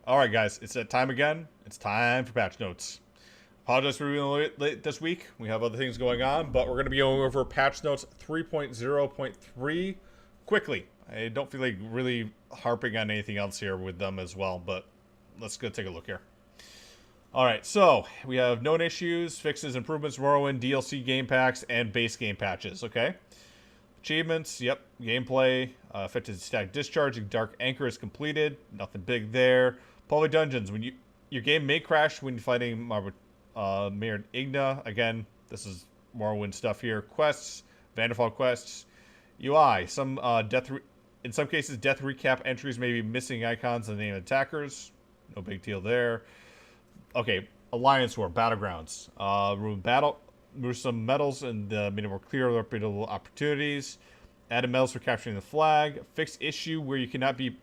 Alright guys, it's that time again. It's time for patch notes. Apologize for being late this week. We have other things going on, but we're going to be going over patch notes 3.0.3 quickly. I don't feel like really harping on anything else here with them as well, but let's go take a look here. Alright, so we have known issues, fixes, improvements, Morrowind, DLC game packs, and base game patches, okay? Achievements, yep. Gameplay, affected static discharge, Dark Anchor is completed. Nothing big there. Public dungeons, when your game may crash when you're fighting Maiden Igna. Again, this is Morrowind stuff here. Quests, Vanderfall quests. UI, in some cases, death recap entries may be missing icons and name attackers. No big deal there. Okay, Alliance War, Battlegrounds. Remove some medals and made it more clear reputable opportunities. Added medals for capturing the flag. Fixed issue where you cannot be,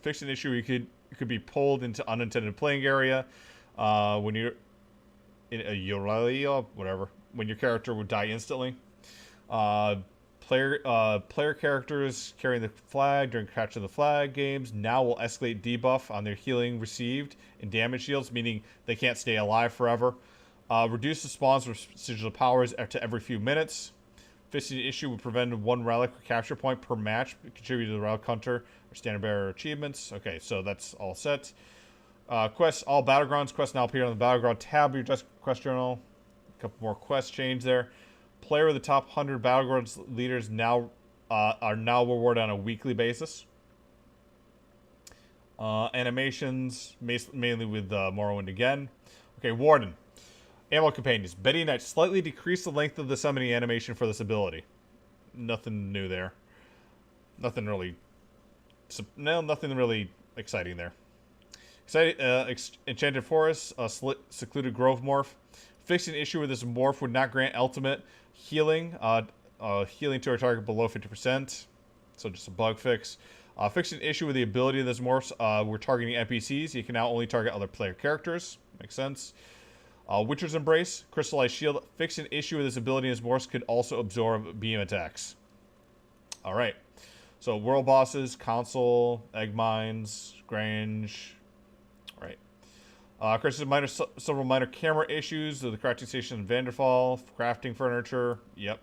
fixed an issue where you could be pulled into unintended playing area when you're in a Euralia, whatever. When your character would die instantly. Player characters carrying the flag during capture the flag games now will escalate debuff on their healing received and damage shields, meaning they can't stay alive forever. Reduce the spawns for sigil powers to every few minutes. Fixing the issue would prevent one relic or capture point per match, contribute to the relic hunter or standard bearer achievements. Okay, so that's all set. Quests, all Battlegrounds quests now appear on the Battleground tab of your desk quest journal. A couple more quests change there. Player of the top 100 Battlegrounds leaders now are now rewarded on a weekly basis. Animations, mainly with Morrowind again. Okay, Warden. Ammo companions. Betty Knight slightly decreased the length of the summoning animation for this ability. Nothing new there. Nothing really exciting there. Enchanted Forest, Secluded Grove morph. Fixing an issue with this morph would not grant ultimate healing. Healing to a target below 50%. So just a bug fix. Fixing an issue with the ability of this morphs. We're targeting NPCs. You can now only target other player characters. Makes sense. Witcher's Embrace, Crystallized Shield. Fix an issue with this ability as Morse could also absorb beam attacks. Alright. So, world bosses, console, egg mines, Grange. Alright. Several minor camera issues. The crafting station in Vanderfall. Crafting furniture. Yep.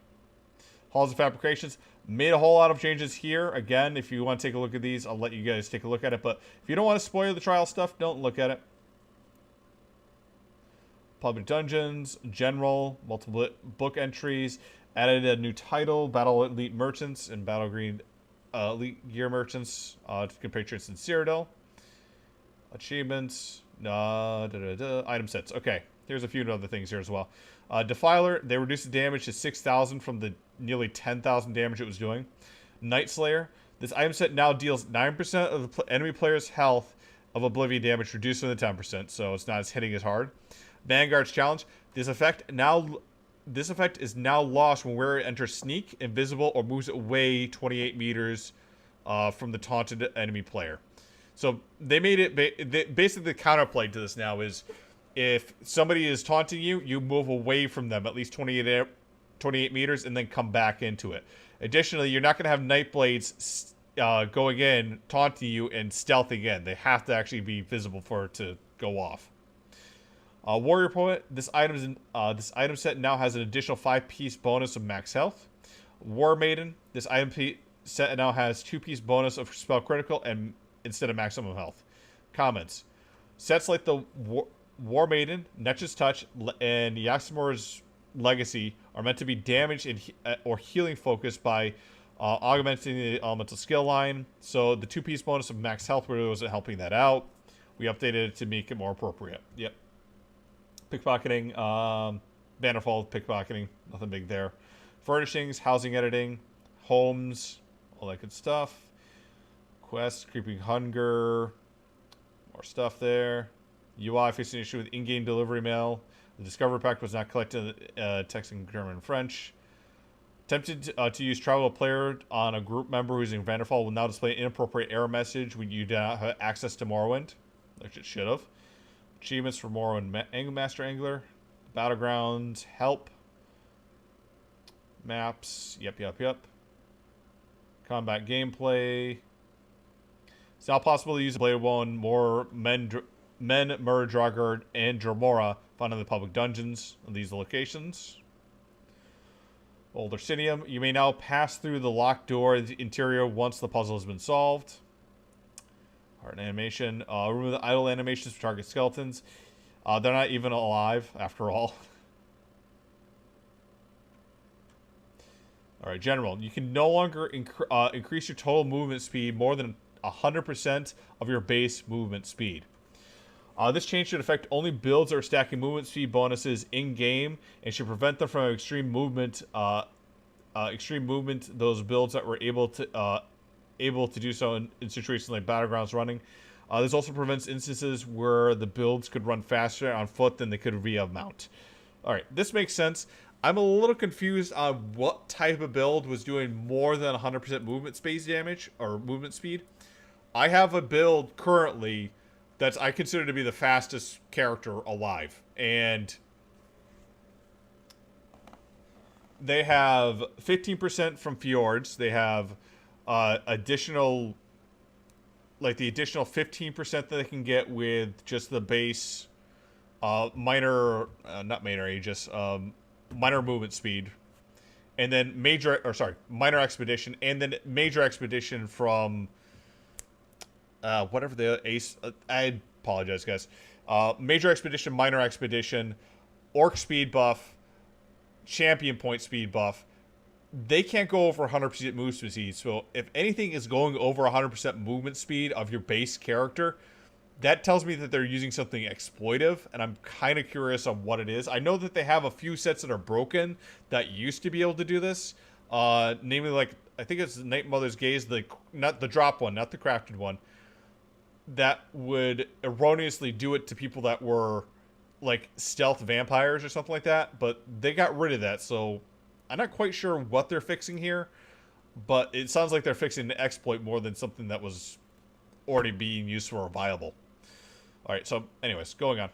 Halls of Fabrications. Made a whole lot of changes here. Again, if you want to take a look at these, I'll let you guys take a look at it. But if you don't want to spoil the trial stuff, don't look at it. Public dungeons, general, multiple book entries, added a new title, Battle Elite Merchants and Battle Green Elite Gear Merchants to compatriots in Cyrodiil. Achievements, item sets. Okay, here's a few other things here as well. Defiler, they reduced the damage to 6,000 from the nearly 10,000 damage it was doing. Night Slayer, this item set now deals 9% of the enemy player's health of Oblivion damage, reduced from the 10%, so it's not as hitting as hard. Vanguard's Challenge. This effect is now lost when wearer enters sneak, invisible, or moves away 28 meters from the taunted enemy player. So they made it basically the counterplay to this now is if somebody is taunting you, you move away from them at least 28 meters and then come back into it. Additionally, you're not going to have Nightblades going in, taunting you, and stealthing in. They have to actually be visible for it to go off. Warrior Poet, this item set now has an additional 5-piece bonus of max health. War Maiden, this item set now has 2-piece bonus of spell critical and instead of maximum health. Comments. Sets like the War Maiden, Netch's Touch, and Yaximor's Legacy are meant to be damage or healing focused by augmenting the elemental skill line. So the 2-piece bonus of max health really wasn't helping that out. We updated it to make it more appropriate. Yep. Pickpocketing, Vanderfall pickpocketing, nothing big there. Furnishings, housing editing, homes, all that good stuff. Quests, creeping hunger, more stuff there. UI facing an issue with in-game delivery mail. The Discover Pack was not collected text in German and French. Tempted to use travel player on a group member using Vanderfall will now display an inappropriate error message when you do not have access to Morrowind, which it should have. Achievements for Morrowind Master Angler. Battlegrounds. Help. Maps. Yep. Combat gameplay. It's now possible to use Blade 1 more Men, Murdragard, and Dromora found in the public dungeons in these locations. Old Orsinium. You may now pass through the locked door in the interior once the puzzle has been solved. Heart animation. Remove the idle animations for target skeletons. They're not even alive, after all. Alright, general. You can no longer increase your total movement speed more than 100% of your base movement speed. This change should affect only builds that are stacking movement speed bonuses in-game and should prevent them from extreme movement. Those builds that were able to do so in situations like Battlegrounds running. This also prevents instances where the builds could run faster on foot than they could via mount. Alright, this makes sense. I'm a little confused on what type of build was doing more than 100% movement space damage or movement speed. I have a build currently that I consider to be the fastest character alive, and they have 15% from fjords. They have additional, like the additional 15% that they can get with just the base minor movement speed, and then minor expedition, and then major expedition from whatever the ace. I apologize, guys. Major expedition, minor expedition, orc speed buff, champion point speed buff. They can't go over 100% movement speed. So if anything is going over 100% movement speed of your base character, that tells me that they're using something exploitive, and I'm kind of curious on what it is. I know that they have a few sets that are broken that used to be able to do this. Namely, like, I think it's Night Mother's Gaze, not the drop one, not the crafted one, that would erroneously do it to people that were, like, stealth vampires or something like that, but they got rid of that, so I'm not quite sure what they're fixing here, but it sounds like they're fixing the exploit more than something that was already being used for a viable. Alright, so anyways, going on.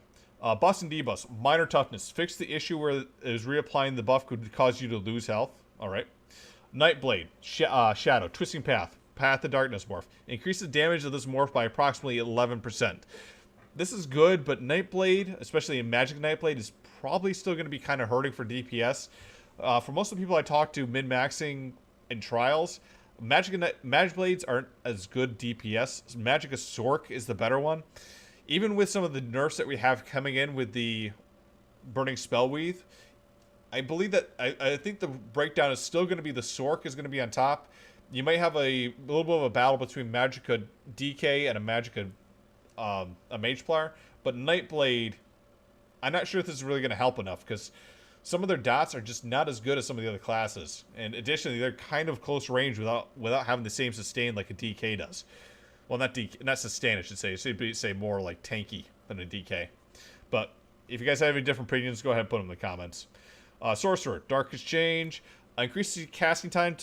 Bus and debus. Minor toughness. Fix the issue where it is reapplying the buff could cause you to lose health. Alright. Nightblade. Shadow. Twisting Path. Path of Darkness morph. Increase the damage of this morph by approximately 11%. This is good, but Nightblade, especially in Magic Nightblade, is probably still going to be kind of hurting for DPS. For most of the people I talk to min-maxing in trials, Magic Blades aren't as good DPS. Magicka Sork is the better one. Even with some of the nerfs that we have coming in with the Burning Spellweave, I believe that I think the breakdown is still going to be the Sork is going to be on top. You might have a little bit of a battle between Magicka DK and a Mage player, but Nightblade, I'm not sure if this is really going to help enough because some of their dots are just not as good as some of the other classes. And additionally, they're kind of close range without having the same sustain like a DK does. Well, not sustain, I should say. It should say more like tanky than a DK. But if you guys have any different opinions, go ahead and put them in the comments. Sorcerer, Darkest Change. Increases the casting time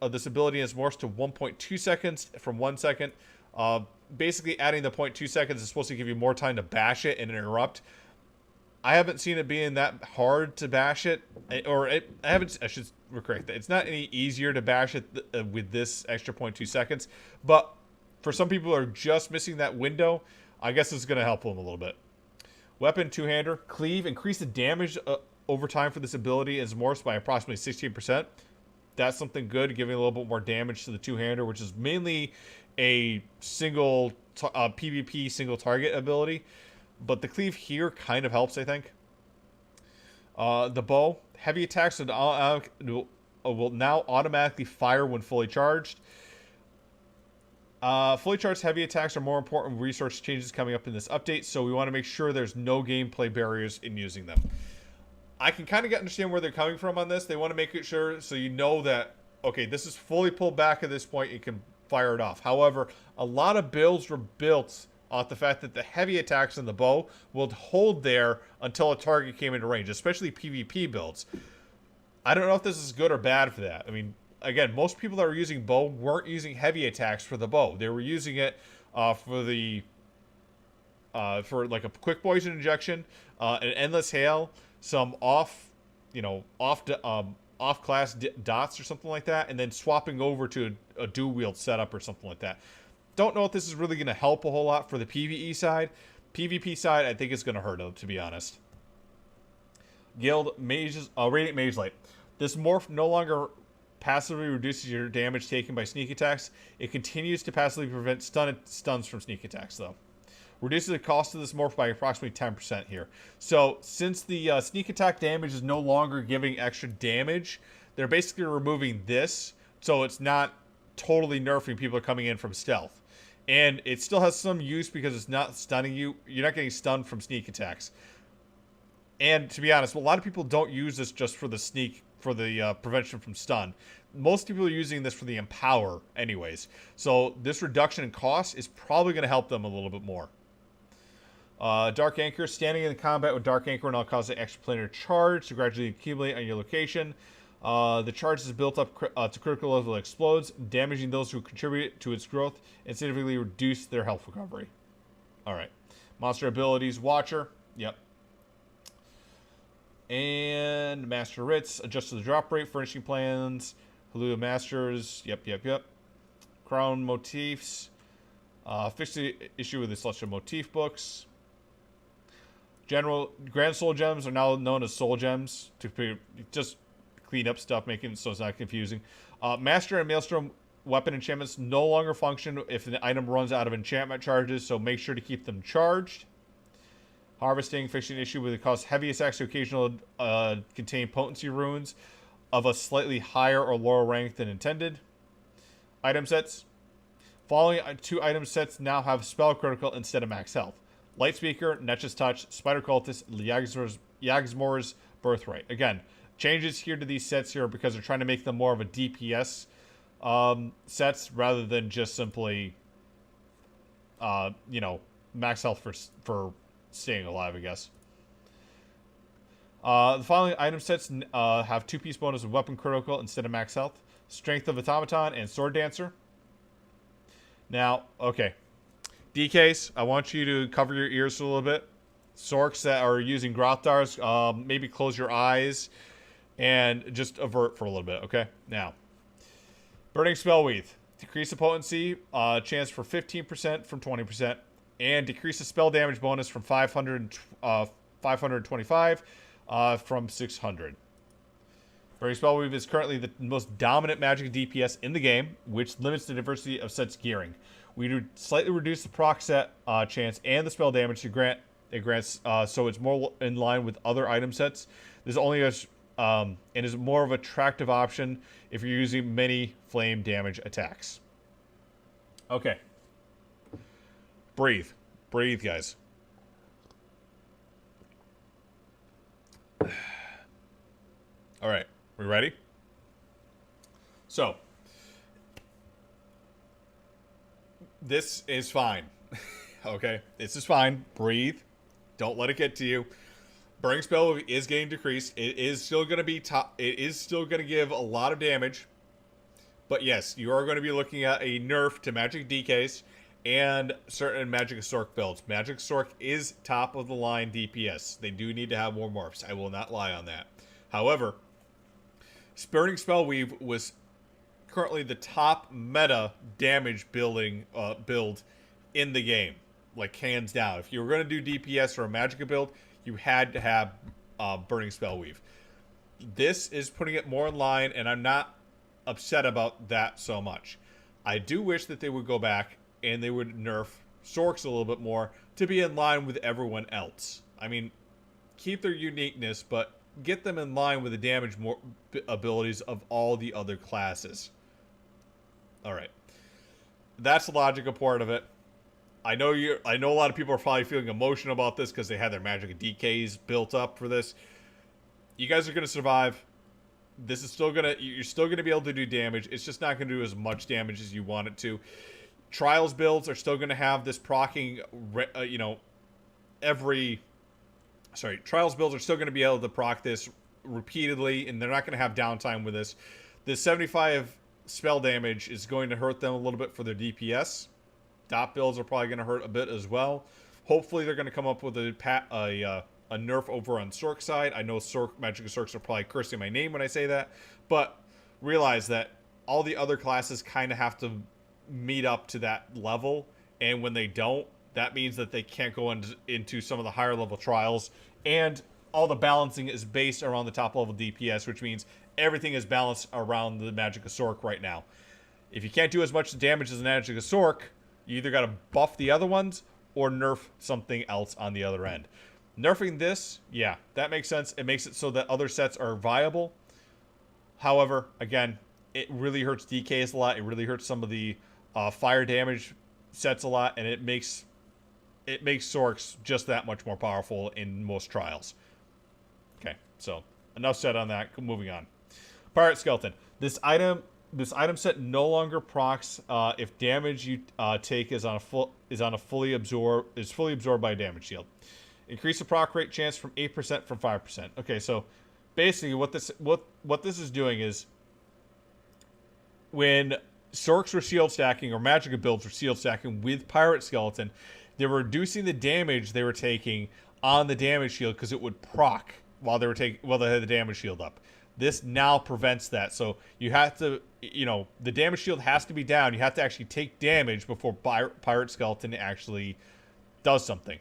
of this ability as morphs to 1.2 seconds from 1 second. Basically, adding the 0.2 seconds is supposed to give you more time to bash it and interrupt. I haven't seen it being that hard to bash it, I should correct that. It's not any easier to bash it with this extra 0.2 seconds, but for some people who are just missing that window, I guess it's going to help them a little bit. Weapon, two-hander, cleave, increase the damage over time for this ability as morphs by approximately 16%. That's something good, giving a little bit more damage to the two-hander, which is mainly a single PvP single target ability. But the cleave here kind of helps, I think. The bow. Heavy attacks will now automatically fire when fully charged. Fully charged heavy attacks are more important resource changes coming up in this update, so we want to make sure there's no gameplay barriers in using them. I can kind of understand where they're coming from on this. They want to make it sure so you know that, okay, this is fully pulled back at this point, you can fire it off. However, a lot of builds were built off the fact that the heavy attacks in the bow will hold there until a target came into range, especially PvP builds. I don't know if this is good or bad for that. I mean, again, most people that are using bow weren't using heavy attacks for the bow. They were using it for like a quick poison injection, an endless hail, some off class dots or something like that, and then swapping over to a dual wield setup or something like that. Don't know if this is really going to help a whole lot for the PvE side. PvP side, I think it's going to hurt it, to be honest. Guild Mages, Radiant Mage Light. This morph no longer passively reduces your damage taken by sneak attacks. It continues to passively prevent stuns from sneak attacks, though. Reduces the cost of this morph by approximately 10% here. So, since the sneak attack damage is no longer giving extra damage, they're basically removing this, so it's not totally nerfing people coming in from stealth. And it still has some use because it's not stunning you. You're not getting stunned from sneak attacks. And to be honest, a lot of people don't use this just for the sneak, for the prevention from stun. Most people are using this for the empower anyways. So this reduction in cost is probably going to help them a little bit more. Dark Anchor. Standing in combat with Dark Anchor will now cause an extraplanar charge to gradually accumulate on your location. The charge is built up to critical level and explodes, damaging those who contribute to its growth and significantly reduce their health recovery. Alright. Monster abilities. Watcher. Yep. And Master Writs. Adjust to the drop rate. Furnishing plans. Halua Masters. Yep. Crown Motifs. Fix the issue with the Celestial Motif books. Grand Soul Gems are now known as Soul Gems to just clean up stuff, making it so it's not confusing. Master and Maelstrom weapon enchantments no longer function if an item runs out of enchantment charges, so make sure to keep them charged. Harvesting, fixing an issue with the cause heavy attacks to occasionally contain potency runes of a slightly higher or lower rank than intended. Item sets. Following two item sets now have spell critical instead of max health. Light Speaker, Netch's Touch, Spider Cultist, Yagmore's Birthright. Again, changes here to these sets here because they're trying to make them more of a DPS sets rather than just simply, max health for staying alive, I guess. The following item sets have 2-piece bonus of Weapon Critical instead of max health. Strength of Automaton and Sword Dancer. Now, okay. DKs, I want you to cover your ears a little bit. Sorks that are using Grothdars, maybe close your eyes and just avert for a little bit, okay? Now, Burning Spellweave. Decrease the potency, chance for 15% from 20%, and decrease the spell damage bonus from 525 from 600. Burning Spellweave is currently the most dominant magic DPS in the game, which limits the diversity of sets gearing. We slightly reduce the proc set chance and the spell damage it grants, so it's more in line with other item sets. There's only and is more of an attractive option if you're using many flame damage attacks. Okay. Breathe, guys. All right, we ready? So, this is fine. Okay, this is fine. Breathe. Don't let it get to you. Burning Spell is getting decreased. It is still going to be top. It is still going to give a lot of damage. But yes, you are going to be looking at a nerf to Magic DKs and certain Magic Sorc builds. Magic Sorc is top of the line DPS. They do need to have more morphs. I will not lie on that. However, Burning Spellweave was currently the top meta damage build in the game, like hands down. If you were going to do DPS or a Magicka build, you had to have Burning Spellweave. This is putting it more in line, and I'm not upset about that so much. I do wish that they would go back and they would nerf Sorcs a little bit more to be in line with everyone else. I mean, keep their uniqueness, but get them in line with the damage abilities of all the other classes. Alright. That's the logical part of it. I know a lot of people are probably feeling emotional about this because they had their Magic DKs built up for this. You guys are going to survive. This is still going to... You're still going to be able to do damage. It's just not going to do as much damage as you want it to. Trials builds are still going to have this proccing, Trials builds are still going to be able to proc this repeatedly, and they're not going to have downtime with this. The 75 spell damage is going to hurt them a little bit for their DPS. Dot builds are probably going to hurt a bit as well. Hopefully they're going to come up with a nerf over on Sorc side. I know Magic Sorcs are probably cursing my name when I say that, but realize that all the other classes kind of have to meet up to that level, and when they don't, that means that they can't go into some of the higher level trials, and all the balancing is based around the top level DPS, which means everything is balanced around the Magic of Sorc right now. If you can't do as much damage as the Magic of Sorc, you either got to buff the other ones or nerf something else on the other end. Nerfing this, yeah, that makes sense. It makes it so that other sets are viable. However, again, it really hurts DKs a lot. It really hurts some of the fire damage sets a lot, and it makes Sorcs just that much more powerful in most trials. Okay, so enough said on that. Moving on. Pirate Skeleton. This item set no longer procs if damage you take is fully absorbed by a damage shield. Increase the proc rate chance from 8% from 5%. Okay, so basically what this is doing is when Sorcs were shield stacking or Magicka builds were shield stacking with Pirate Skeleton, they were reducing the damage they were taking on the damage shield because it would proc while they had the damage shield up. This now prevents that. So you have to, the damage shield has to be down. You have to actually take damage before Pirate Skeleton actually does something.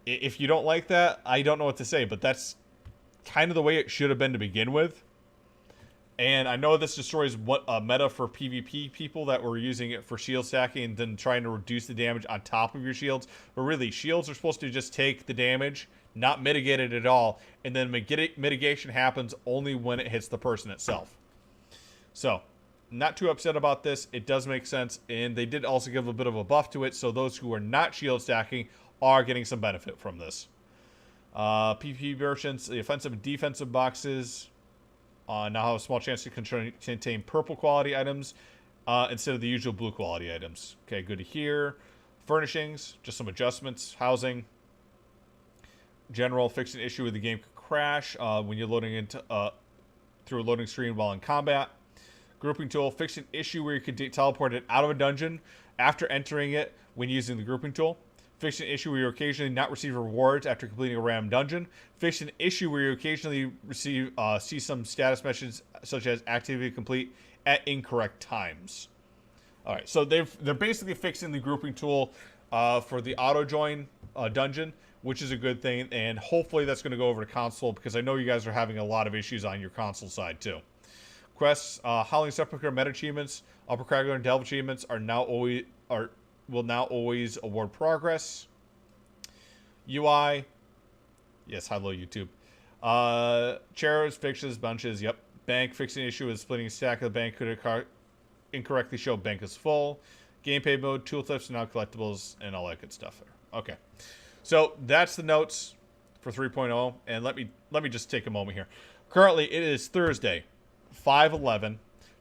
If you don't like that, I don't know what to say, but that's kind of the way it should have been to begin with. And I know this destroys what a meta for PvP people that were using it for shield stacking and then trying to reduce the damage on top of your shields. But really, shields are supposed to just take the damage, not mitigate it at all, and then mitigation happens only when it hits the person itself. So, not too upset about this. It does make sense, and they did also give a bit of a buff to it, so those who are not shield stacking are getting some benefit from this. PvP versions, the offensive and defensive boxes now have a small chance to contain purple quality items instead of the usual blue quality items. Okay, good to hear. Furnishings, just some adjustments. Housing. General, fix an issue where the game could crash when you're loading into through a loading screen while in combat. Grouping tool, fix an issue where you could teleport it out of a dungeon after entering it when using the grouping tool. Fix an issue where you occasionally not receive rewards after completing a random dungeon. Fix an issue where you occasionally see some status messages such as activity complete at incorrect times. All right, so they're basically fixing the grouping tool for the auto join dungeon, which is a good thing, and hopefully that's going to go over to console because I know you guys are having a lot of issues on your console side too. Quests, Howling Sepulchre meta achievements, Upper Cragler and Delve achievements will now always award progress. UI, yes, hello YouTube. Chairs, fixes, bunches, yep. Bank, fixing issue with splitting stack of the bank could incorrectly show bank is full. Gameplay mode, tooltips, now collectibles, and all that good stuff there. Okay, so that's the notes for 3.0, and let me just take a moment here. Currently, it is Thursday, 5/11.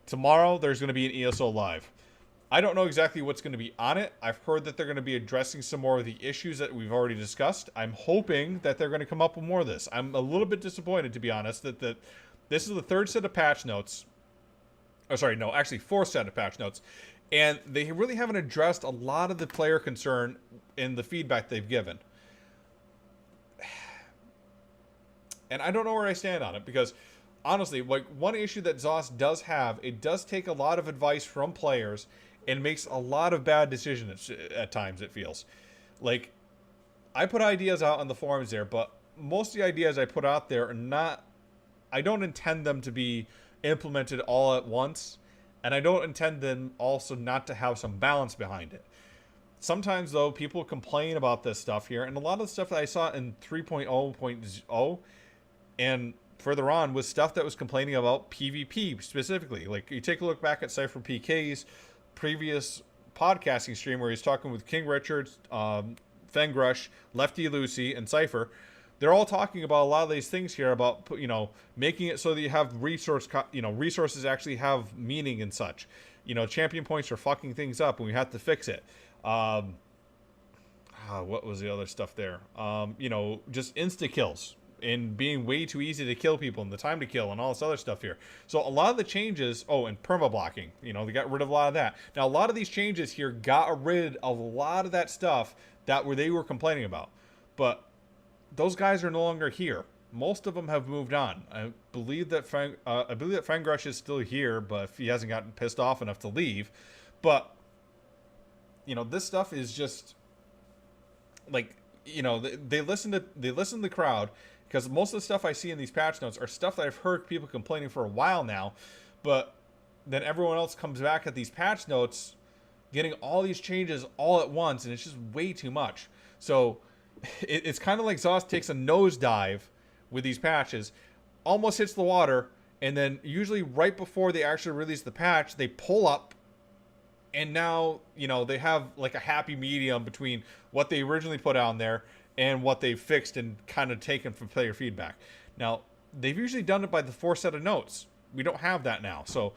Tomorrow, there's going to be an ESO Live. I don't know exactly what's going to be on it. I've heard that they're going to be addressing some more of the issues that we've already discussed. I'm hoping that they're going to come up with more of this. I'm a little bit disappointed, to be honest, that this is the third set of patch notes. Oh, sorry, no, actually fourth set of patch notes. And they really haven't addressed a lot of the player concern in the feedback they've given. And I don't know where I stand on it because, honestly, like one issue that ZOS does have, it does take a lot of advice from players and makes a lot of bad decisions at times, it feels. Like, I put ideas out on the forums there, but most of the ideas I put out there are not... I don't intend them to be implemented all at once, and I don't intend them also not to have some balance behind it. Sometimes, though, people complain about this stuff here, and a lot of the stuff that I saw in 3.0.0 and further on was stuff that was complaining about PvP specifically. Like, you take a look back at Cypher PK's previous podcasting stream where he's talking with King Richards, Fengrush, Lefty Lucy, and Cypher. They're all talking about a lot of these things here about, making it so that you have resources actually have meaning and such. Champion points are fucking things up and we have to fix it. What was the other stuff there? Just insta kills and being way too easy to kill people and the time to kill and all this other stuff here. So a lot of the changes, and perma blocking, they got rid of a lot of that. Now, a lot of these changes here got rid of a lot of that stuff they were complaining about. But those guys are no longer here. Most of them have moved on. I believe that Fengrush is still here, but if he hasn't gotten pissed off enough to leave. But, you know, this stuff is just like, you know, they listen to the crowd, because most of the stuff I see in these patch notes are stuff that I've heard people complaining for a while now, but then everyone else comes back at these patch notes getting all these changes all at once, and it's just way too much. So it's kind of like ZOS takes a nosedive with these patches, almost hits the water, and then usually right before they actually release the patch, they pull up, and now, you know, they have like a happy medium between what they originally put on there and what they fixed and kind of taken from player feedback. Now, they've usually done it by the 4 set of notes. We don't have that now. So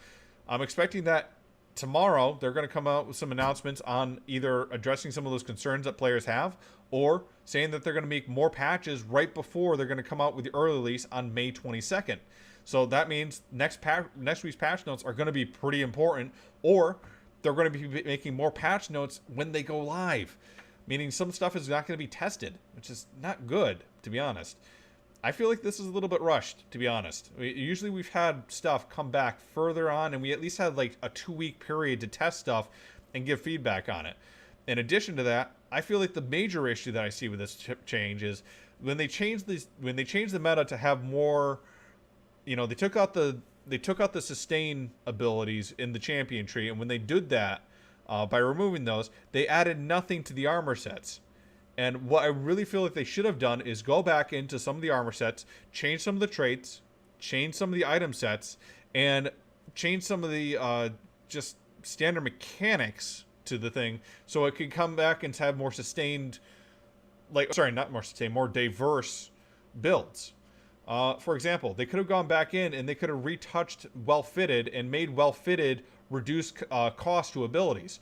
I'm expecting that tomorrow they're going to come out with some announcements on either addressing some of those concerns that players have, or saying that they're going to make more patches right before they're going to come out with the early release on May 22nd. So that means next week's patch notes are going to be pretty important, or they're going to be making more patch notes when they go live, meaning some stuff is not going to be tested, which is not good, to be honest. I feel like this is a little bit rushed, to be honest. Usually we've had stuff come back further on, and we at least had like a 2-week period to test stuff and give feedback on it. In addition to that, I feel like the major issue that I see with this change is when they changed the meta to have more, you know, they took out the sustain abilities in the champion tree, and when they did that, by removing those, they added nothing to the armor sets. And what I really feel like they should have done is go back into some of the armor sets, change some of the traits, change some of the item sets, and change some of the just standard mechanics to the thing, so it could come back and have more sustained, like, sorry, not more sustained, more diverse builds. For example, they could have gone back in and they could have retouched well-fitted and made well-fitted reduce cost to abilities.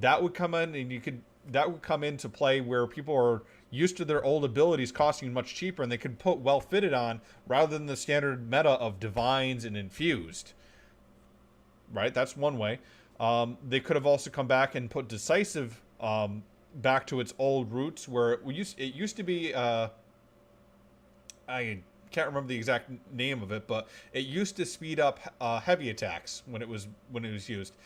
That would come in, and that would come into play where people are used to their old abilities costing much cheaper, and they could put well-fitted on rather than the standard meta of divines and infused. Right? That's one way. They could have also come back and put decisive back to its old roots, where it used to be. I can't remember the exact name of it, but it used to speed up heavy attacks when it was used.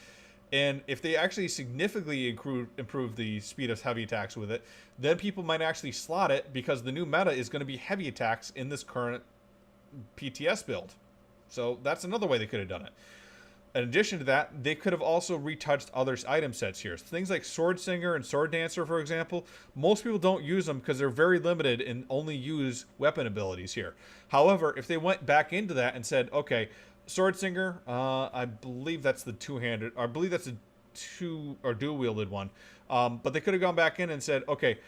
And if they actually significantly improve the speed of heavy attacks with it, then people might actually slot it, because the new meta is going to be heavy attacks in this current PTS build. So that's another way they could have done it. In addition to that, they could have also retouched other item sets here. Things like Sword Singer and Sword Dancer, for example, most people don't use them because they're very limited and only use weapon abilities here. However, if they went back into that and said, okay, Sword Singer, I believe that's the two-handed, I believe that's a dual-wielded one. But they could have gone back in and said, okay,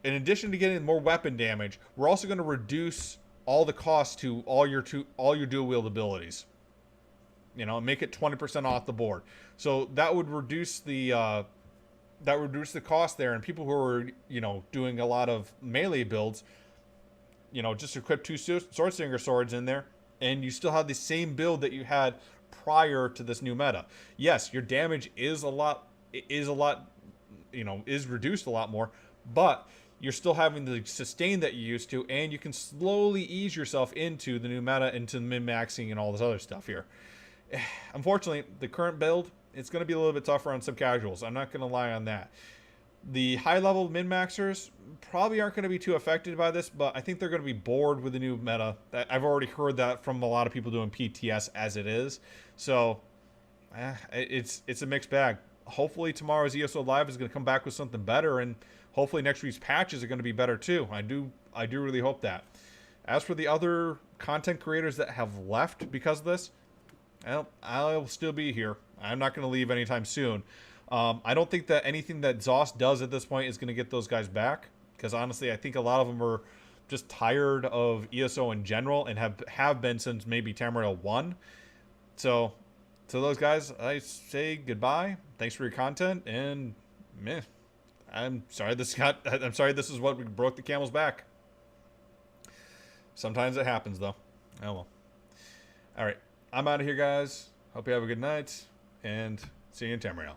in addition to getting more weapon damage, we're also going to reduce all the cost to all your dual-wield abilities. You know, make it 20% off the board. So that would reduce the cost there, and people who are, you know, doing a lot of melee builds, you know, just equip 2 Sword Singer swords in there, and you still have the same build that you had prior to this new meta. Yes, your damage is reduced a lot more, but you're still having the sustain that you used to, and you can slowly ease yourself into the new meta, into min-maxing and all this other stuff here. Unfortunately, the current build, it's going to be a little bit tougher on some casuals. I'm not going to lie on that. The high-level min-maxers probably aren't going to be too affected by this, but I think they're going to be bored with the new meta. I've already heard that from a lot of people doing PTS as it is. So, it's a mixed bag. Hopefully tomorrow's ESO Live is going to come back with something better, and hopefully next week's patches are going to be better too. I do really hope that. As for the other content creators that have left because of this, well, I'll still be here. I'm not going to leave anytime soon. I don't think that anything that ZOS does at this point is going to get those guys back, because honestly, I think a lot of them are just tired of ESO in general and have been since maybe Tamriel 1. So, to those guys, I say goodbye. Thanks for your content, and meh. I'm sorry this is what broke the camel's back. Sometimes it happens, though. Oh well. All right. I'm out of here, guys. Hope you have a good night, and see you in Tamriel.